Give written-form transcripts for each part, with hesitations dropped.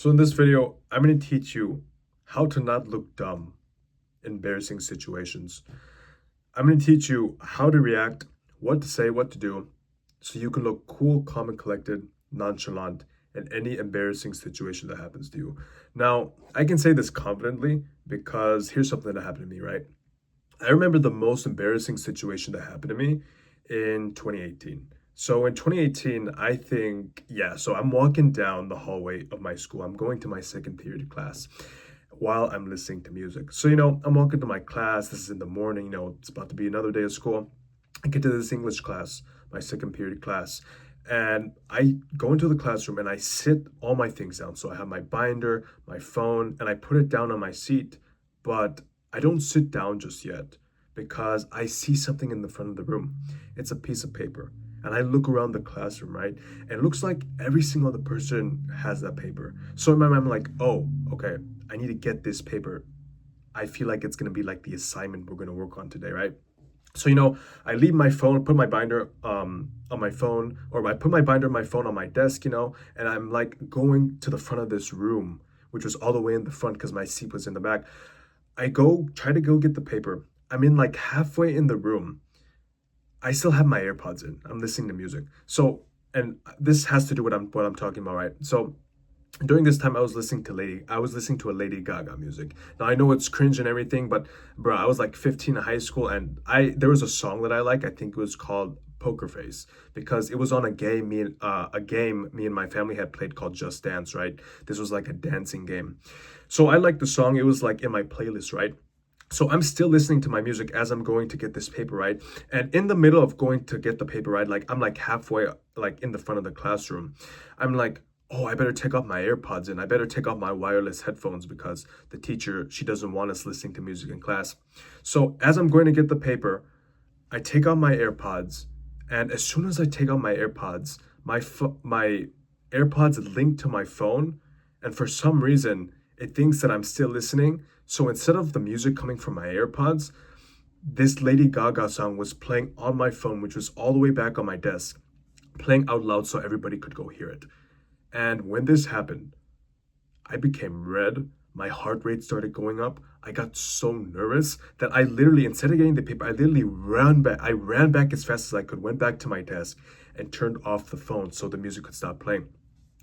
So in this video, I'm going to teach you how to not look dumb in embarrassing situations. I'm going to teach you how to react, what to say, what to do, so you can look cool, calm, and collected, nonchalant in any embarrassing situation that happens to you. Now, I can say this confidently because here's something that happened to me, right? I remember the most embarrassing situation that happened to me in 2018. So in 2018, I think, yeah, so I'm walking down the hallway of my school. I'm going to my second period class while I'm listening to music. So, I'm walking to my class. This is in the morning, it's about to be another day of school. I get to this English class, my second period class, and I go into the classroom and I sit all my things down. So I have my binder, my phone, and I put it down on my seat, but I don't sit down just yet because I see something in the front of the room. It's a piece of paper. And I look around the classroom, right? And it looks like every single other person has that paper. So in my mind, I'm like, oh, okay, I need to get this paper. I feel like it's gonna be like the assignment we're gonna work on today, right? So, I leave my phone, put my binder on my phone, or I put my binder on my phone on my desk, and I'm like going to the front of this room, which was all the way in the front because my seat was in the back. I go try to go get the paper. I'm in like halfway in the room. I still have my AirPods in. I'm listening to music. So, and this has to do with what I'm talking about, right? So during this time I was listening to a Lady Gaga music. Now I know it's cringe and everything, but bro, I was like 15 in high school and I there was a song that I like. I think it was called Poker Face because it was on a game me and my family had played called Just Dance, right? This was like a dancing game. So I liked the song. It was like in my playlist, right? So I'm still listening to my music as I'm going to get this paper, right? And in the middle of going to get the paper, right, like I'm like halfway like in the front of the classroom. I'm like, oh, I better take off my AirPods and I better take off my wireless headphones because the teacher, she doesn't want us listening to music in class. So as I'm going to get the paper, I take out my AirPods, and as soon as I take out my AirPods, my AirPods link to my phone, and for some reason it thinks that I'm still listening. So instead of the music coming from my AirPods, this Lady Gaga song was playing on my phone, which was all the way back on my desk, playing out loud so everybody could go hear it. And when this happened, I became red. My heart rate started going up. I got so nervous that I literally, instead of getting the paper, I literally ran back. I ran back as fast as I could, went back to my desk, and turned off the phone so the music could stop playing.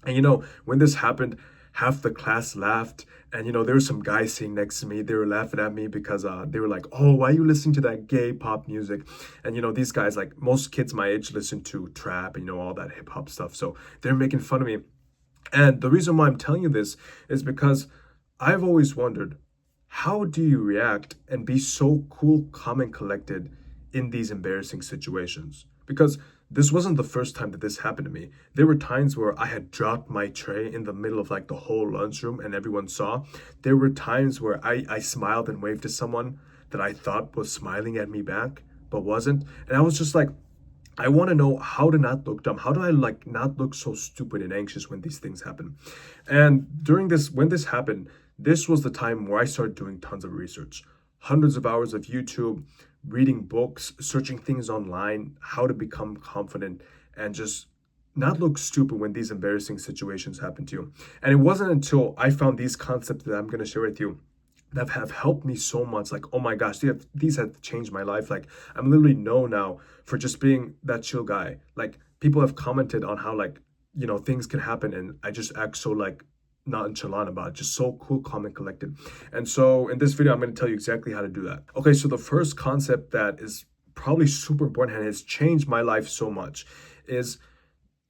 And when this happened, half the class laughed. And there were some guys sitting next to me. They were laughing at me because they were like, "Oh, why are you listening to that gay pop music?" And these guys, like most kids my age, listen to trap and all that hip hop stuff. So they're making fun of me. And the reason why I'm telling you this is because I've always wondered, how do you react and be so cool, calm, and collected in these embarrassing situations? Because this wasn't the first time that this happened to me. There were times where I had dropped my tray in the middle of like the whole lunchroom and everyone saw. There were times where I smiled and waved to someone that I thought was smiling at me back, but wasn't. And I was just like, I want to know how to not look dumb. How do I like not look so stupid and anxious when these things happen? And when this happened, this was the time where I started doing tons of research, hundreds of hours of YouTube, reading books, searching things online, how to become confident and just not look stupid when these embarrassing situations happen to you. And it wasn't until I found these concepts that I'm going to share with you that have helped me so much. Like, oh my gosh, these have changed my life. Like, I'm literally known now for just being that chill guy. Like, people have commented on how, like, things can happen and I just act so, like, nonchalant about it, just so cool, calm, and collected. And so in this video, I'm going to tell you exactly how to do that. Okay, so the first concept that is probably super important and has changed my life so much is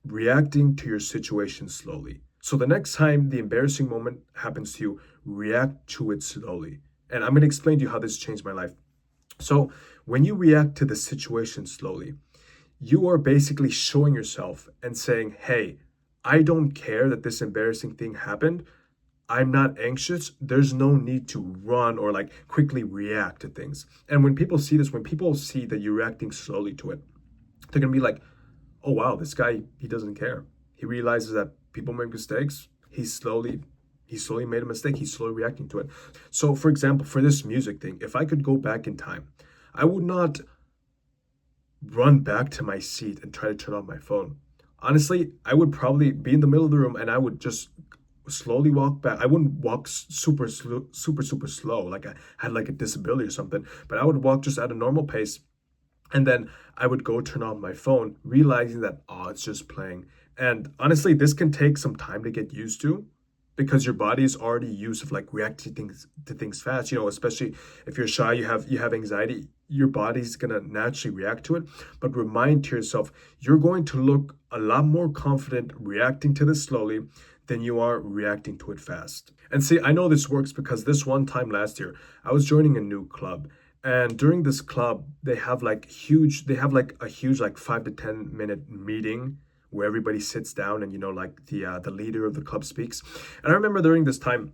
reacting to your situation slowly. So the next time the embarrassing moment happens to you, react to it slowly. And I'm going to explain to you how this changed my life. So when you react to the situation slowly, you are basically showing yourself and saying, hey, I don't care that this embarrassing thing happened. I'm not anxious. There's no need to run or like quickly react to things. And when people see this, when people see that you're reacting slowly to it, they're going to be like, oh wow, this guy, he doesn't care. He realizes that people make mistakes. He slowly made a mistake. He's slowly reacting to it. So for example, for this music thing, if I could go back in time, I would not run back to my seat and try to turn off my phone. Honestly, I would probably be in the middle of the room and I would just slowly walk back. I wouldn't walk super slow, like I had like a disability or something, but I would walk just at a normal pace. And then I would go turn on my phone, realizing that, oh, it's just playing. And honestly, this can take some time to get used to because your body is already used of like reacting to things fast, especially if you're shy, you have anxiety, your body's gonna naturally react to it. But remind to yourself, you're going to look a lot more confident reacting to this slowly than you are reacting to it fast. And see, I know this works because this one time last year, I was joining a new club. And during this club, they have like a huge like 5 to 10 minute meeting where everybody sits down and like the leader of the club speaks. And I remember during this time,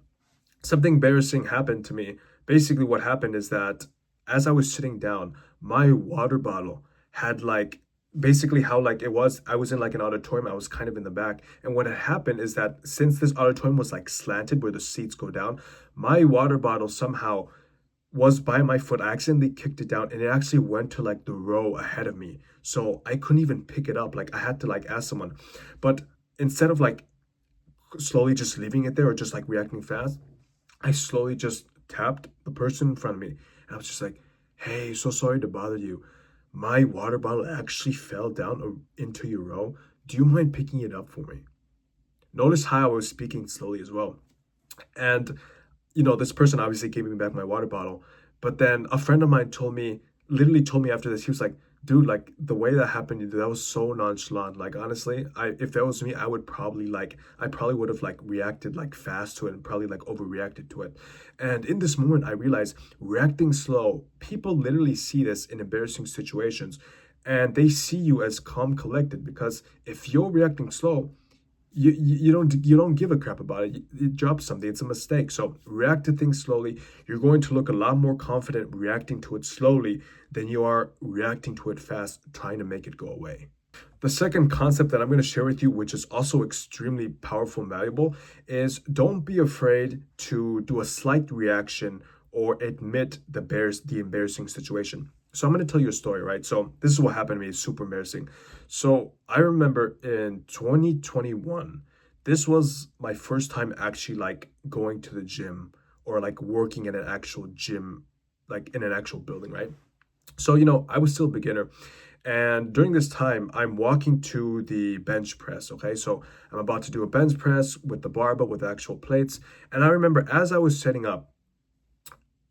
something embarrassing happened to me. Basically, what happened is that as I was sitting down, my water bottle had like basically how like it was. I was in like an auditorium. I was kind of in the back, and what had happened is that since this auditorium was like slanted where the seats go down, my water bottle somehow was by my foot. I accidentally kicked it down and it actually went to like the row ahead of me. So I couldn't even pick it up. Like I had to like ask someone. But instead of like slowly just leaving it there or just like reacting fast, I slowly just tapped the person in front of me. And I was just like, hey, so sorry to bother you. My water bottle actually fell down into your row. Do you mind picking it up for me? Notice how I was speaking slowly as well. And this person obviously gave me back my water bottle. But then a friend of mine literally told me after this, he was like, dude, like the way that happened, that was so nonchalant. Like honestly, if that was me, I probably would have like reacted like fast to it and probably like overreacted to it. And in this moment, I realized reacting slow, people literally see this in embarrassing situations and they see you as calm, collected, because if you're reacting slow, you don't give a crap about it. You drop something, it's a mistake. So react to things slowly. You're going to look a lot more confident reacting to it slowly than you are reacting to it fast, trying to make it go away. The second concept that I'm going to share with you, which is also extremely powerful and valuable, is don't be afraid to do a slight reaction or admit the embarrassing situation. So I'm going to tell you a story, right? So this is what happened to me. It's super embarrassing. So I remember in 2021, this was my first time actually like going to the gym or like working in an actual gym, like in an actual building, right? So, I was still a beginner. And during this time, I'm walking to the bench press. Okay. So I'm about to do a bench press with the barbell with actual plates. And I remember as I was setting up,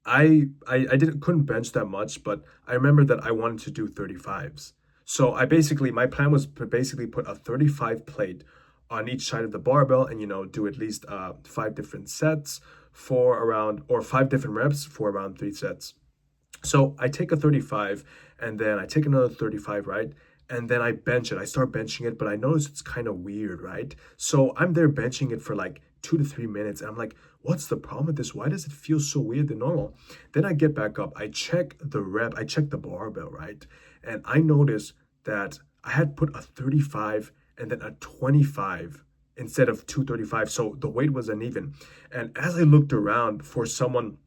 I didn't couldn't bench that much, but I remember that I wanted to do 35s. So my plan was to basically put a 35 plate on each side of the barbell and do at least 5 different sets for around or 5 different reps for around 3 sets. So I take a 35 and then I take another 35, right? And then I bench it. I start benching it, but I notice it's kind of weird, right? So I'm there benching it for like 2 to 3 minutes. And I'm like, what's the problem with this? Why does it feel so weird than normal? Then I get back up. I check the barbell, right? And I notice that I had put a 35 and then a 25 instead of 235. So the weight was uneven. And as I looked around for someone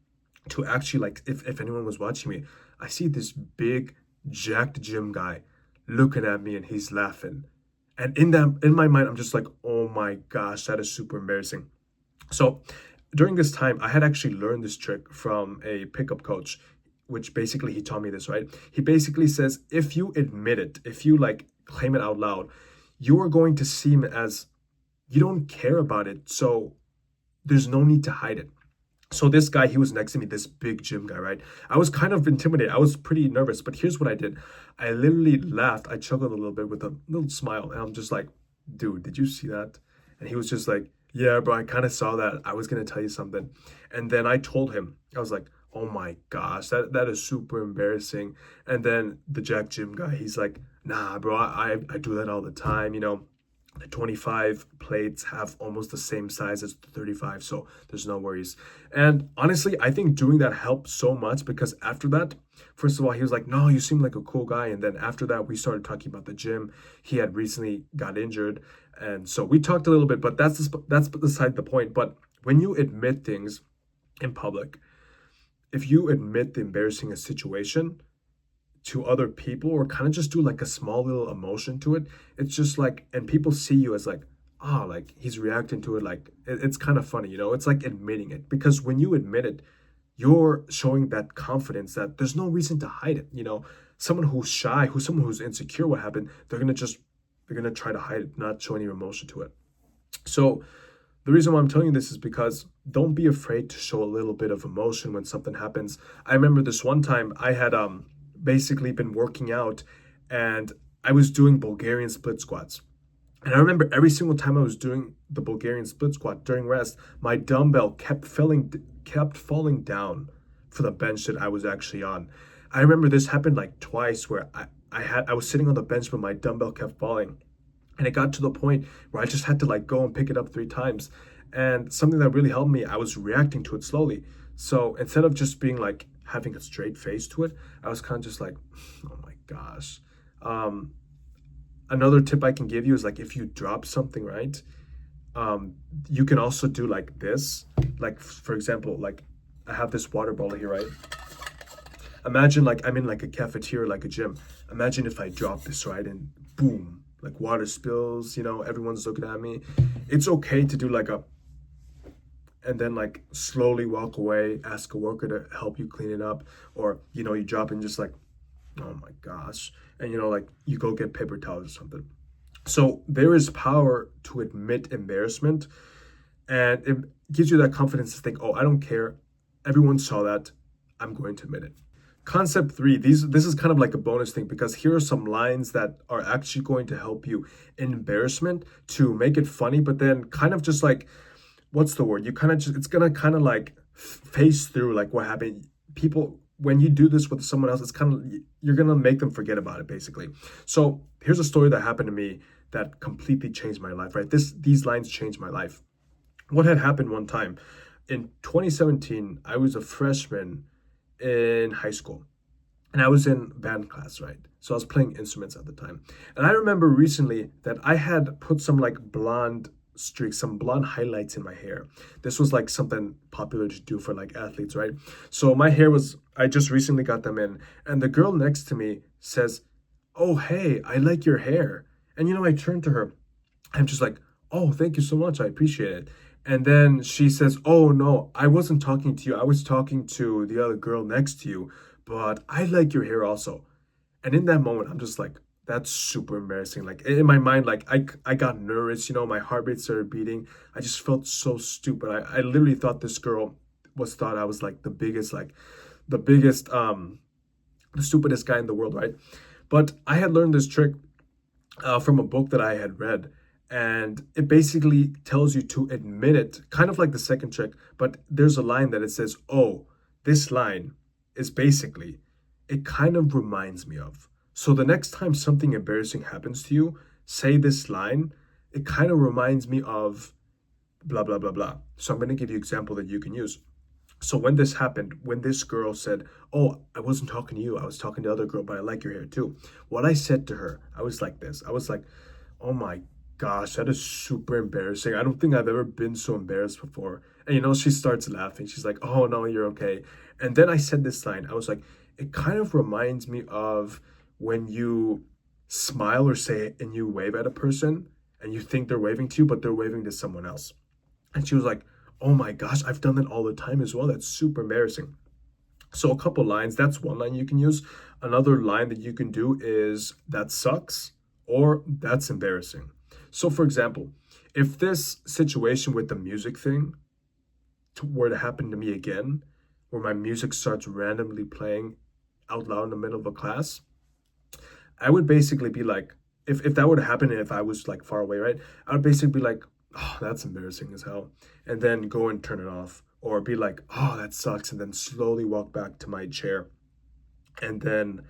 to actually like if anyone was watching me, I see this big jacked gym guy looking at me and he's laughing. And in my mind, I'm just like, oh my gosh, that is super embarrassing. So during this time, I had actually learned this trick from a pickup coach, which basically he taught me this, right? He basically says if you admit it, if you like claim it out loud, you are going to seem as you don't care about it. So there's no need to hide it. So this guy, he was next to me, this big gym guy, right? I was kind of intimidated. I was pretty nervous, but here's what I did. I literally laughed. I chuckled a little bit with a little smile, and I'm just like, dude, did you see that? And he was just like, yeah, bro, I kind of saw that. I was gonna tell you something. And then I told him, I was like, oh my gosh, that is super embarrassing. And then the Jack Gym guy, he's like, nah, bro, I do that all the time, the 25 plates have almost the same size as the 35, so there's no worries. And honestly, I think doing that helped so much because after that, first of all, he was like, no, you seem like a cool guy. And then after that, we started talking about the gym. He had recently got injured. And so we talked a little bit, but that's beside the point. But when you admit things in public, if you admit the embarrassing situation, to other people or kind of just do like a small little emotion to it, it's just like, and people see you as like, like he's reacting to it, like it's kind of funny, you know? It's like admitting it, because when you admit it, you're showing that confidence that there's no reason to hide it, you know? Someone who's shy, someone who's insecure, what happened, they're gonna try to hide it, not show any emotion to it. So the reason why I'm telling you this is because don't be afraid to show a little bit of emotion when something happens. I remember this one time I had basically been working out, and I was doing Bulgarian split squats. And I remember every single time I was doing the Bulgarian split squat during rest, my dumbbell kept falling down for the bench that I was actually on. I remember this happened like twice where I was sitting on the bench but my dumbbell kept falling. And it got to the point where I just had to like go and pick it up 3 times. And something that really helped me, I was reacting to it slowly. So instead of just being like having a straight face to it, I was kind of just like, oh my gosh. Um, Another tip I can give you is like if you drop something, right? You can also do like this. Like for example, like I have this water bottle here, right? Imagine like I'm in like a cafeteria, like a gym. Imagine if I drop this, right, and boom, like water spills, you know, everyone's looking at me. It's okay to do like a, and then like slowly walk away, ask a worker to help you clean it up, or you know, you drop in just like, oh my gosh, and you know, like you go get paper towels or something. So there is power to admit embarrassment, and it gives you that confidence to think, oh, I don't care. Everyone saw that. I'm going to admit it. Concept three, this is kind of like a bonus thing, because here are some lines that are actually going to help you in embarrassment to make it funny, but then kind of just like, what's the word? You kind of just, it's gonna kind of like face through like what happened. People, when you do this with someone else, it's kind of, you're gonna make them forget about it basically. So here's a story that happened to me that completely changed my life, right? These lines changed my life. What had happened one time in 2017, I was a freshman in high school, and I was in band class, right? So I was playing instruments at the time. And I remember recently that I had put some like blonde streaks, some blonde highlights in my hair. This was like something popular to do for like athletes, right? So my hair was, I just recently got them in, and the girl next to me says, "Oh, hey, I like your hair." And you know, I turned to her. I'm just like, "Oh, thank you so much. I appreciate it." And then she says, "Oh, no, I wasn't talking to you. I was talking to the other girl next to you, but I like your hair also." And in that moment, I'm just like, that's super embarrassing. Like in my mind, like I got nervous, you know, my heart rate started beating. I just felt so stupid. I literally thought this girl thought I was like the biggest, the stupidest guy in the world, right? But I had learned this trick from a book that I had read. And it basically tells you to admit it, kind of like the second trick, but there's a line that it says, "Oh, this line is basically, it kind of reminds me of." So the next time something embarrassing happens to you, say this line, "It kind of reminds me of blah, blah, blah, blah." So I'm going to give you an example that you can use. So when this happened, when this girl said, "Oh, I wasn't talking to you, I was talking to the other girl, but I like your hair too." What I said to her, I was like this. I was like, "Oh my gosh, that is super embarrassing. I don't think I've ever been so embarrassed before." And you know, she starts laughing. She's like, "Oh no, you're okay." And then I said this line. I was like, "It kind of reminds me of when you smile or say and you wave at a person and you think they're waving to you, but they're waving to someone else." And she was like, "Oh my gosh, I've done that all the time as well. That's super embarrassing." So a couple lines, that's one line you can use. Another line that you can do is "that sucks" or "that's embarrassing." So for example, if this situation with the music thing were to happen to me again, where my music starts randomly playing out loud in the middle of a class, I would basically be like, if that would happen and if I was like far away, right? I would basically be like, "Oh, that's embarrassing as hell." And then go and turn it off. Or be like, "Oh, that sucks." And then slowly walk back to my chair and then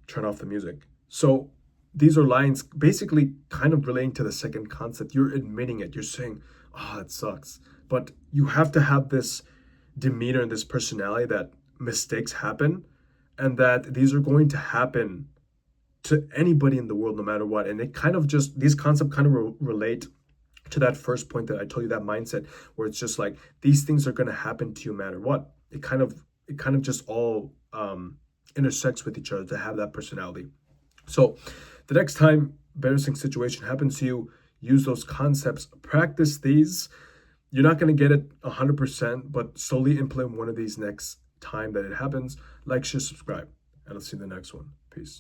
turn off the music. So these are lines basically kind of relating to the second concept. You're admitting it. You're saying, "Oh, it sucks." But you have to have this demeanor and this personality that mistakes happen and that these are going to happen to anybody in the world no matter what. And it kind of just, these concepts kind of relate to that first point that I told you, that mindset where it's just like these things are going to happen to you no matter what. It kind of just all intersects with each other to have that personality. So the next time embarrassing situation happens to you, use those concepts, practice these. You're not going to get it 100%, but slowly implement one of these next time that it happens. Like, share, subscribe, and I'll see you in the next one. Peace.